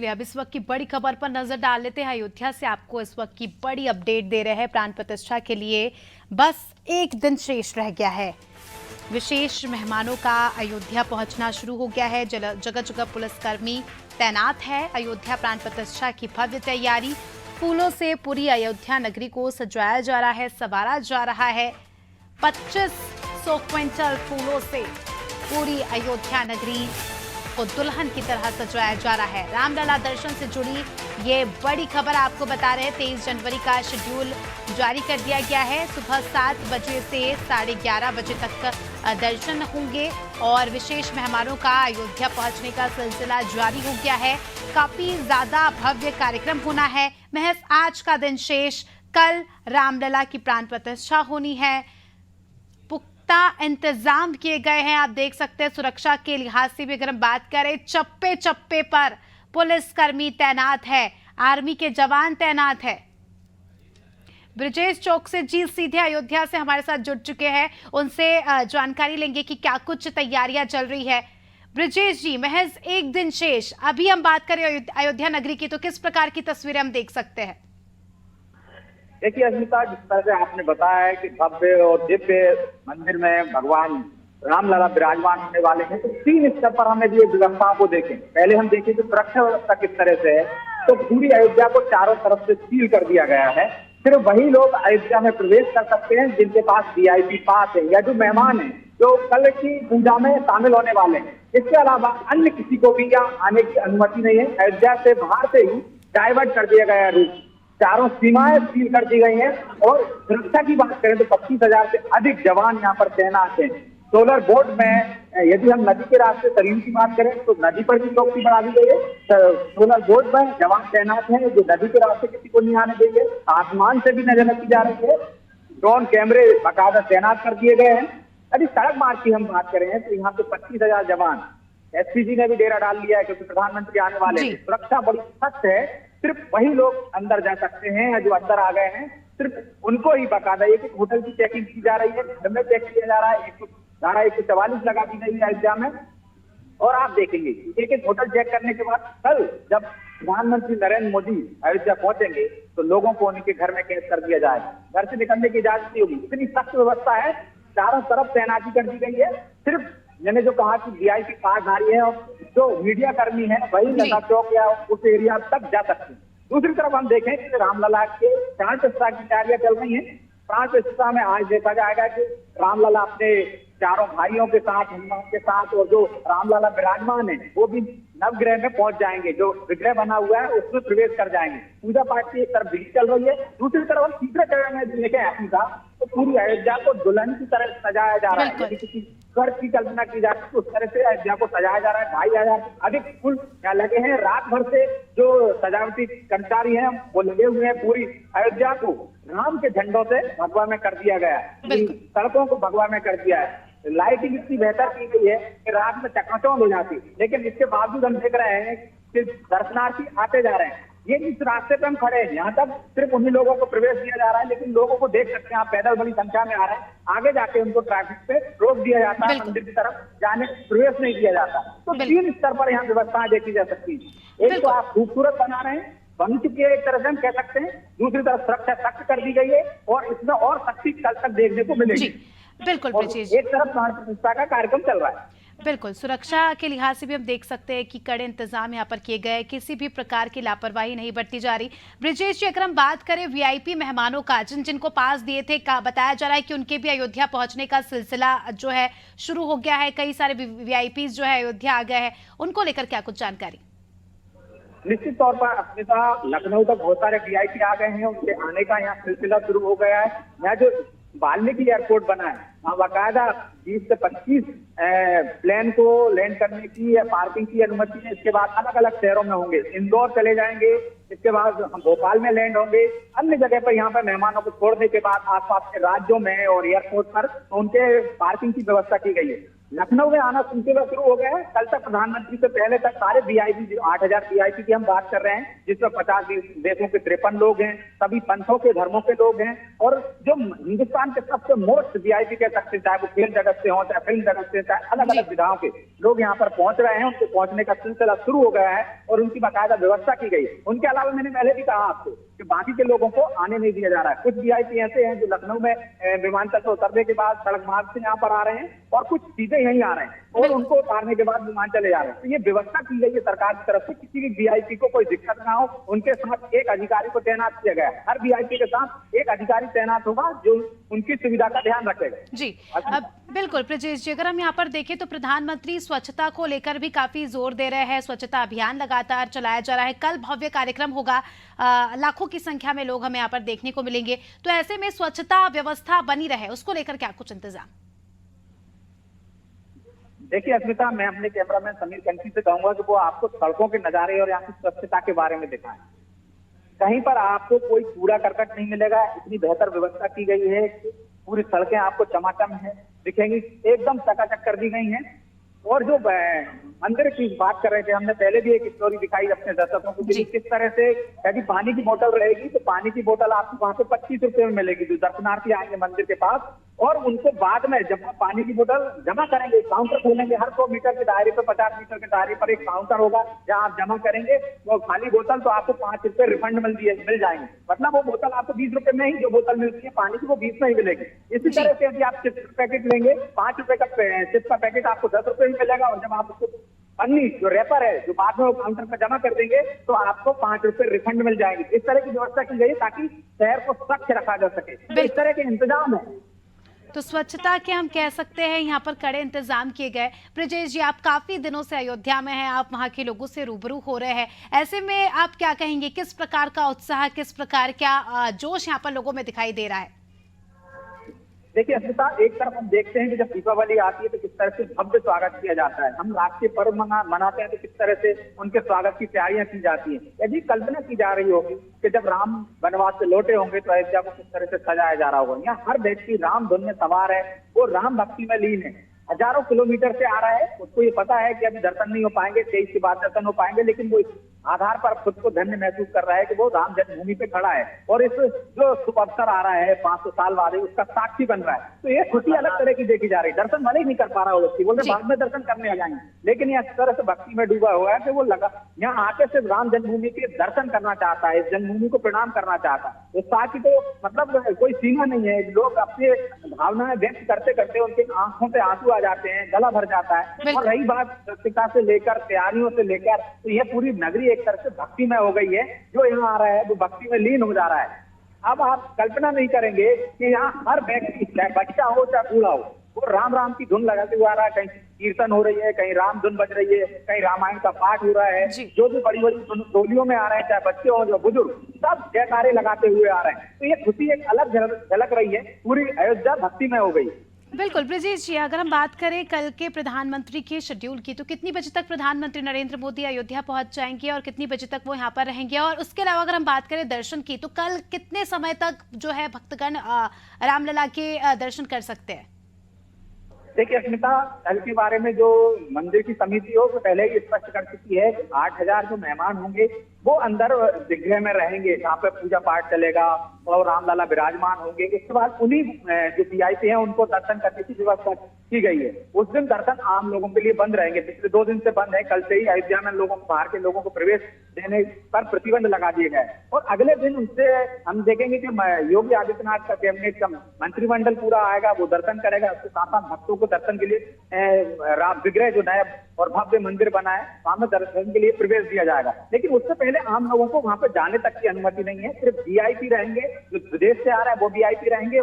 चलिए अब इस वक्त की बड़ी खबर पर नजर डाल लेते हैं। अयोध्या से आपको इस वक्त की बड़ी अपडेट दे रहे हैं। प्राण प्रतिष्ठा के लिए बस एक दिन शेष रह गया है। विशेष मेहमानों का अयोध्या पहुंचना शुरू हो गया है। जगह जगह पुलिसकर्मी तैनात है। अयोध्या प्राण प्रतिष्ठा की भव्य तैयारी, फूलों से पूरी अयोध्या नगरी को सजाया जा रहा है, संवारा जा रहा है। 2500 क्विंटल फूलों से पूरी अयोध्या नगरी को दुल्हन की तरह सजाया जा रहा है। रामलला दर्शन से जुड़ी ये बड़ी खबर आपको बता रहे हैं। 23 जनवरी का शेड्यूल जारी कर दिया गया है। सुबह 7 बजे से 11:30 बजे तक दर्शन होंगे और विशेष मेहमानों का अयोध्या पहुंचने का सिलसिला जारी हो गया है। काफी ज्यादा भव्य कार्यक्रम होना है। महज आज का दिन शेष, कल रामलला की प्राण प्रतिष्ठा होनी है। इंतजाम किए गए हैं। आप देख सकते हैं सुरक्षा के लिहाज से भी अगर हम बात करें, चप्पे चप्पे पर पुलिसकर्मी तैनात है, आर्मी के जवान तैनात है। ब्रिजेश चौक से जी सीधे अयोध्या से हमारे साथ जुड़ चुके हैं, उनसे जानकारी लेंगे कि क्या कुछ तैयारियां चल रही है। ब्रिजेश जी, महज एक दिन शेष, अभी हम बात करें अयोध्या नगरी की तो किस प्रकार की तस्वीरें हम देख सकते हैं? देखिए अस्मिता, जिस तरह से आपने बताया है कि भव्य और दिव्य मंदिर में भगवान रामलला विराजमान होने वाले हैं, तो 3 स्तर पर हमें ये व्यवस्थाओं को देखें। पहले हम देखें कि सुरक्षा व्यवस्था किस तरह से है। तो पूरी अयोध्या को चारों तरफ से सील कर दिया गया है। सिर्फ वही लोग अयोध्या में प्रवेश कर सकते हैं जिनके पास VIP पास है या जो मेहमान है जो कल की पूजा में शामिल होने वाले हैं। इसके अलावा अन्य किसी को भी यहाँ आने की अनुमति नहीं है। अयोध्या से बाहर से ही डाइवर्ट कर दिया गया है रूट। चारों सीमाएं सील कर दी गई हैं और सुरक्षा की बात करें तो 25,000 से अधिक जवान यहाँ पर तैनात हैं। सोलर बोर्ड में यदि हम नदी के रास्ते सरयू की बात करें तो नदी पर भी चौकसी बढ़ा दी गई है। सोलर बोर्ड में जवान तैनात हैं जो नदी के रास्ते किसी को नहीं आने देंगे। आसमान से भी नजर रखी जा रही है। ड्रोन कैमरे बाकायदा तैनात कर दिए गए हैं। यदि सड़क मार्ग की हम बात करें तो यहाँ पे 25,000 जवान, SPG ने भी डेरा डाल लिया है क्योंकि प्रधानमंत्री आने वाले हैं। सुरक्षा बड़ी सख्त है। सिर्फ वही लोग अंदर जा सकते हैं जो अंदर आ गए हैं, सिर्फ उनको ही बाकायदा एक होटल की चेकिंग की जा रही है, घर में चेक किया जा रहा है। 144 लगा दी गई है अयोध्या में। और आप देखेंगे एक होटल चेक करने के बाद कल जब प्रधानमंत्री नरेंद्र मोदी अयोध्या पहुंचेंगे तो लोगों को उनके घर में कैद कर दिया जाएगा। घर से निकलने की इजाजत नहीं होगी। इतनी सख्त व्यवस्था है। चारों तरफ तैनाती कर दी गई है। सिर्फ मैंने जो कहा कि VIP पासधारी है और जो मीडिया कर्मी है वही लता चौक या उस एरिया तक जा सकते हैं। दूसरी तरफ हम देखें कि रामलला के प्राण प्रतिष्ठा की तैयारियां चल रही हैं। प्राण प्रतिष्ठा में आज देखा जाएगा कि रामलला अपने चारों भाइयों के साथ, हनुमान के साथ, और जो रामलला विराजमान है वो भी नवग्रह में पहुंच जाएंगे। जो विग्रह बना हुआ है उसमें प्रवेश कर जाएंगे। पूजा पाठ की एक तरफ भीड़ चल रही है, दूसरी तरफ हम तीसरे चरण में देखें ऐसी था तो पूरी अयोध्या को दुल्हन की तरह सजाया जा रहा है। किसी घर की कल्पना की जाती है तो उस तरह से अयोध्या को सजाया जा रहा है। 2,500 अधिक फूल यहाँ लगे हैं। रात भर से जो सजावटी कर्मचारी हैं वो लगे हुए हैं। पूरी अयोध्या को राम के झंडों से भगवा में कर दिया गया है। सड़कों को भगवा में कर दिया है। लाइटिंग इतनी बेहतर की गई है कि रात में चकाचौंध हो जाती, लेकिन इसके बावजूद हम देख रहे हैं कि दर्शनार्थी आते जा रहे हैं। ये जिस रास्ते पे हम खड़े हैं यहाँ तक सिर्फ उन्हीं लोगों को प्रवेश दिया जा रहा है, लेकिन लोगों को देख सकते हैं आप, पैदल बड़ी संख्या में आ रहे हैं। आगे जाके उनको ट्रैफिक पे रोक दिया जाता है, मंदिर की तरफ जाने प्रवेश नहीं दिया जाता। तो 3 स्तर पर यहाँ व्यवस्थाएं देखी जा सकती है। एक तो आप खूबसूरत बना रहे हैं, बन चुकी है एक तरह से हम कह सकते हैं। दूसरी तरफ सुरक्षा सख्त कर दी गई है और इसमें और सख्ती कल तक देखने को मिलेगी। बिल्कुल ब्रिजेश, एक तरफ प्राण प्रतिष्ठा का कार्यक्रम चल रहा है। बिल्कुल सुरक्षा के लिहाज से भी हम देख सकते हैं कि कड़े इंतजाम यहाँ पर किए गए, किसी भी प्रकार की लापरवाही नहीं बरती जा रही। ब्रिजेश जी, अगर हम बात करें VIP मेहमानों का, जिनको पास दिए थे, बताया जा रहा है कि उनके भी अयोध्या पहुंचने का सिलसिला जो है शुरू हो गया है। कई सारे VIPs जो है अयोध्या आ गए हैं, उनको लेकर क्या कुछ जानकारी? निश्चित तौर पर अस्मिता, लखनऊ तक बहुत सारे VIP आ गए हैं। उनके आने का यहाँ सिलसिला शुरू हो गया है। यहाँ जो वाल्मीकि एयरपोर्ट बना है वहाँ बाकायदा 20 से 25 प्लेन को लैंड करने की या पार्किंग की अनुमति है। इसके बाद अलग अलग शहरों में होंगे। इंदौर चले जाएंगे, इसके बाद हम भोपाल में लैंड होंगे। अन्य जगह पर यहाँ पर मेहमानों को छोड़ने के बाद आसपास के राज्यों में और एयरपोर्ट पर उनके पार्किंग की व्यवस्था की गई है। लखनऊ में आना सुनते हुए शुरू हो गए हैं। कल तक प्रधानमंत्री से पहले तक सारे वीआईपी, 8,000 वीआईपी की हम बात कर रहे हैं, जिसमें 50 देशों के 53 लोग हैं, सभी पंथों के धर्मों के लोग हैं, और जो हिंदुस्तान के सबसे मोस्ट वीआईपी कह सकते हैं, चाहे वो खेल जगत से हो, चाहे फिल्म जगत से, चाहे अलग अलग विधाओं के लोग यहाँ पर पहुंच रहे हैं। उनके पहुंचने का सिलसिला शुरू हो गया है और उनकी बाकायदा व्यवस्था की गई। उनके अलावा मैंने पहले भी कहा आपको कि बाकी के लोगों को आने नहीं दिया जा रहा है। कुछ वीआईपी ऐसे हैं जो लखनऊ में विमानतल से उतरने के बाद सड़क मार्ग से यहाँ पर आ रहे हैं और कुछ सीधे यहीं आ रहे हैं और उनको उतारने के बाद विमान चले जा रहे हैं। तो ये व्यवस्था की गई है सरकार की तरफ से, किसी भी वीआईपी को कोई दिक्कत ना हो। उनके साथ एक अधिकारी को तैनात किया गया है। हर वीआईपी के साथ एक अधिकारी तैनात होगा जो उनकी सुविधा का ध्यान रखेगा। जी बिल्कुल ब्रजेश जी, अगर हम यहाँ पर देखें तो प्रधानमंत्री स्वच्छता को लेकर भी काफी जोर दे रहे हैं। स्वच्छता अभियान लगातार चलाया जा रहा है। कल भव्य कार्यक्रम होगा, लाखों की संख्या में लोग हमें यहाँ पर देखने को मिलेंगे। तो ऐसे में स्वच्छता व्यवस्था बनी रहे, उसको लेकर क्या कुछ इंतजाम? देखिए अस्मिता, मैं अपने कैमरामैन समीर कंठी से कहूंगा कि वो आपको सड़कों के नजारे और यहाँ की स्वच्छता के बारे में दिखाएं। कहीं पर आपको कोई कूड़ा करकट नहीं मिलेगा। इतनी बेहतर व्यवस्था की गई है, पूरी सड़कें आपको चमाचम है दिखेंगी, एकदम चकाचक कर दी गई हैं। और जो मंदिर की बात कर रहे थे, हमने पहले भी एक स्टोरी दिखाई अपने दर्शकों को कि किस तरह से यदि पानी की बोतल रहेगी तो पानी की बोतल आपको वहां पे 25 रुपए में मिलेगी। जो दर्शनार्थी आएंगे मंदिर के पास और उनको बाद में जब पानी की बोतल जमा करेंगे, काउंटर खोलेंगे, हर 100 मीटर के दायरे पर, 50 मीटर के दायरे पर एक काउंटर होगा जहां आप जमा करेंगे वो खाली बोतल, तो आपको 5 रुपए रिफंड मिल जाएंगे। मतलब वो बोतल आपको 20 रुपए में ही जो बोतल मिलती है पानी की, वो 20 में ही मिलेगी। इसी तरह से यदि आप चिप्स का पैकेट लेंगे, 5 रुपए का चिप्स का पैकेट आपको 10 रुपए में मिलेगा और जब आप उसको पन्नी जो रैपर है जो बाद में वो काउंटर पर जमा कर देंगे तो आपको 5 रुपए रिफंड मिल जाएंगे। इस तरह की व्यवस्था की गई ताकि शहर को स्वच्छ रखा जा सके। तो इस तरह के इंतजाम है। तो स्वच्छता के हम कह सकते हैं यहाँ पर कड़े इंतजाम किए गए। ब्रजेश जी, आप काफी दिनों से अयोध्या में हैं, आप वहाँ के लोगों से रूबरू हो रहे हैं। ऐसे में आप क्या कहेंगे, किस प्रकार का उत्साह, किस प्रकार का जोश यहाँ पर लोगों में दिखाई दे रहा है? देखिए अस्मिता, एक तरफ हम देखते हैं कि जब दीपावली आती है तो किस तरह से भव्य स्वागत किया जाता है। हम राष्ट्रीय पर्व मनाते हैं तो किस तरह से उनके स्वागत की तैयारियां की जाती हैं। यदि कल्पना की जा रही होगी कि जब राम वनवास से लौटे होंगे तो अयोध्या को किस तरह से सजाया जा रहा होगा। यहाँ हर व्यक्ति राम धुन में सवार है, वो राम भक्ति में लीन है। हजारों किलोमीटर से आ रहा है, उसको ये पता है कि अभी दर्शन नहीं हो पाएंगे, 23 के बाद दर्शन हो पाएंगे, लेकिन वो इस आधार पर खुद को धन्य महसूस कर रहा है कि वो राम जन्मभूमि पे खड़ा है और इस जो शुभ अवसर आ रहा है 500 साल बाद उसका साक्षी बन रहा है। तो ये खुशी अलग तरह की देखी जा रही है। दर्शन भले ही नहीं कर पा रहा हो व्यक्ति, बोलते बाद में दर्शन करने आ जाएंगे, लेकिन ये इस तरह से भक्ति में डूबा हुआ है कि वो लगा यहाँ आके सिर्फ राम जन्मभूमि के दर्शन करना चाहता है, इस जन्मभूमि को प्रणाम करना चाहता है। उस साथ ही तो मतलब कोई सीमा नहीं है। लोग अपने भावनाएं व्यक्त करते करते उनके आंखों से आंसू आ जाते हैं, गला भर जाता है। और रही बात स्वच्छता से लेकर तैयारियों से लेकर, तो यह पूरी नगरी एक तरह से भक्ति में हो गई है। जो यहाँ आ रहा है वो भक्ति में लीन हो जा रहा है। अब आप कल्पना नहीं करेंगे कि यहाँ हर व्यक्ति, चाहे बच्चा हो चाहे बूढ़ा हो, वो राम राम की धुन लगाते हुए आ रहा है। कहीं कीर्तन हो रही है, कहीं राम धुन बज रही है, कहीं रामायण का पाठ हो रहा है। जो भी बड़ी बड़ी टोलियों में आ रहे हैं, चाहे बच्चे हो जो बुजुर्ग, सब जयकारे लगाते हुए आ रहे हैं। तो ये खुशी एक अलग झलक रही है। पूरी अयोध्या भक्ति में हो गई। बिल्कुल ब्रजेश जी, अगर हम बात करें कल के प्रधानमंत्री के शेड्यूल की, तो कितनी बजे तक प्रधानमंत्री नरेंद्र मोदी अयोध्या पहुंच जाएंगे और कितनी बजे तक वो यहाँ पर रहेंगे? और उसके अलावा अगर हम बात करें दर्शन की, तो कल कितने समय तक जो है भक्तगण रामलला के दर्शन कर सकते हैं? देखिए अस्मिता, कल के बारे में जो मंदिर की समिति हो वो पहले ही स्पष्ट कर चुकी है कि 8,000 जो मेहमान होंगे वो अंदर दिग्गृह में रहेंगे, जहाँ पे पूजा पाठ चलेगा और रामलला विराजमान होंगे। इसके बाद उन्हीं जो वीआईपी हैं उनको दर्शन करने की व्यवस्था की गई है। उस दिन दर्शन आम लोगों के लिए बंद रहेंगे। पिछले 2 दिन से बंद है। कल से ही अयोध्या में लोगों को, बाहर के लोगों को प्रवेश देने पर प्रतिबंध लगा दिए गए और अगले दिन उनसे हम देखेंगे कि योगी आदित्यनाथ का कैबिनेट का मंत्रिमंडल पूरा आएगा, वो दर्शन करेगा। उसके साथ साथ भक्तों को दर्शन के लिए राम विग्रह जो नया और भव्य मंदिर बना है वहां में दर्शन के लिए प्रवेश दिया जाएगा। लेकिन उससे पहले आम लोगों को वहां पर जाने तक की अनुमति नहीं है। सिर्फ वीआईपी रहेंगे, जो विदेश से आ रहा है वो वीआईपी रहेंगे।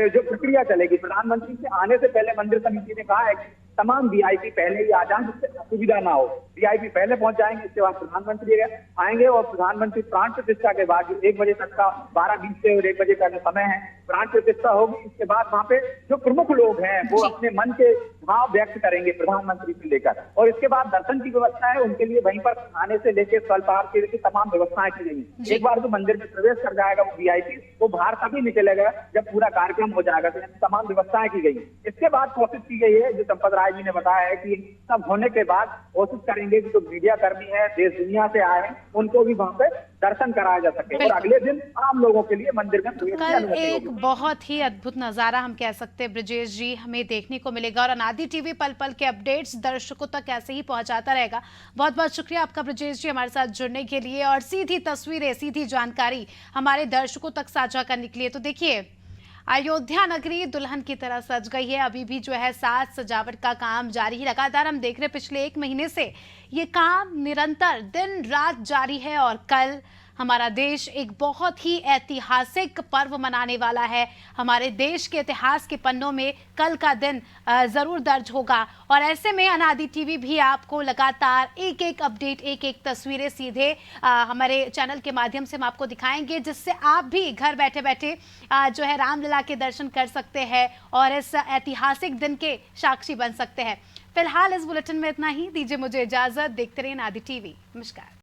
जो प्रक्रिया चलेगी, प्रधानमंत्री से आने से पहले मंदिर समिति ने कहा है कि तमाम वीआईपी पहले ही आ जाएं जिससे असुविधा ना हो। वीआईपी पहले पहुंच जाएंगे, इसके बाद प्रधानमंत्री आएंगे और प्रधानमंत्री प्राण प्रतिष्ठा के बाद 1 बजे तक का 12:20 से और 1 बजे का जो समय है प्राण प्रतिष्ठा होगी। इसके बाद वहां पे जो प्रमुख लोग हैं वो अपने मन के भाव व्यक्त करेंगे प्रधानमंत्री से लेकर। और इसके बाद दर्शन की व्यवस्था है, उनके लिए वहीं पर खाने से लेकर स्वल्पाहार के लिए तमाम व्यवस्थाएं की गई। एक बार जो मंदिर में प्रवेश कर जाएगा वो वीआईपी, वो बाहर तभी निकलेगा जब पूरा कार्यक्रम हो जाएगा। तो तमाम व्यवस्थाएं की गई। इसके बाद कोशिश की गई है, जो संपत राय जी ने बताया है कि सब होने के बाद कोशिश करेंगे कि जो मीडिया कर्मी है देश दुनिया से आए हैं उनको भी वहां पे दर्शन कराया जा सके और अगले दिन आम लोगों के लिए मंदिर में प्रवेश की कल अनुमति एक होगी। बहुत ही अद्भुत नजारा हम कह सकते हैं ब्रजेश जी हमें देखने को मिलेगा और अनादि टीवी पल पल के अपडेट्स दर्शकों तक ऐसे ही पहुंचाता रहेगा। बहुत बहुत शुक्रिया आपका ब्रजेश जी हमारे साथ जुड़ने के लिए और सीधी तस्वीरें सीधी जानकारी हमारे दर्शकों तक साझा करने के लिए। तो देखिए अयोध्या नगरी दुल्हन की तरह सज गई है। अभी भी जो है साज सजावट का काम जारी है। लगातार हम देख रहे हैं पिछले 1 महीने से ये काम निरंतर दिन रात जारी है और कल हमारा देश एक बहुत ही ऐतिहासिक पर्व मनाने वाला है। हमारे देश के इतिहास के पन्नों में कल का दिन जरूर दर्ज होगा और ऐसे में अनादि टीवी भी आपको लगातार एक एक अपडेट एक एक तस्वीरें सीधे हमारे चैनल के माध्यम से हम आपको दिखाएंगे, जिससे आप भी घर बैठे बैठे जो है रामलला के दर्शन कर सकते हैं और इस ऐतिहासिक दिन के साक्षी बन सकते हैं। फिलहाल इस बुलेटिन में इतना ही। दीजिए मुझे इजाजत। देखते रहिए अनादि टीवी। नमस्कार।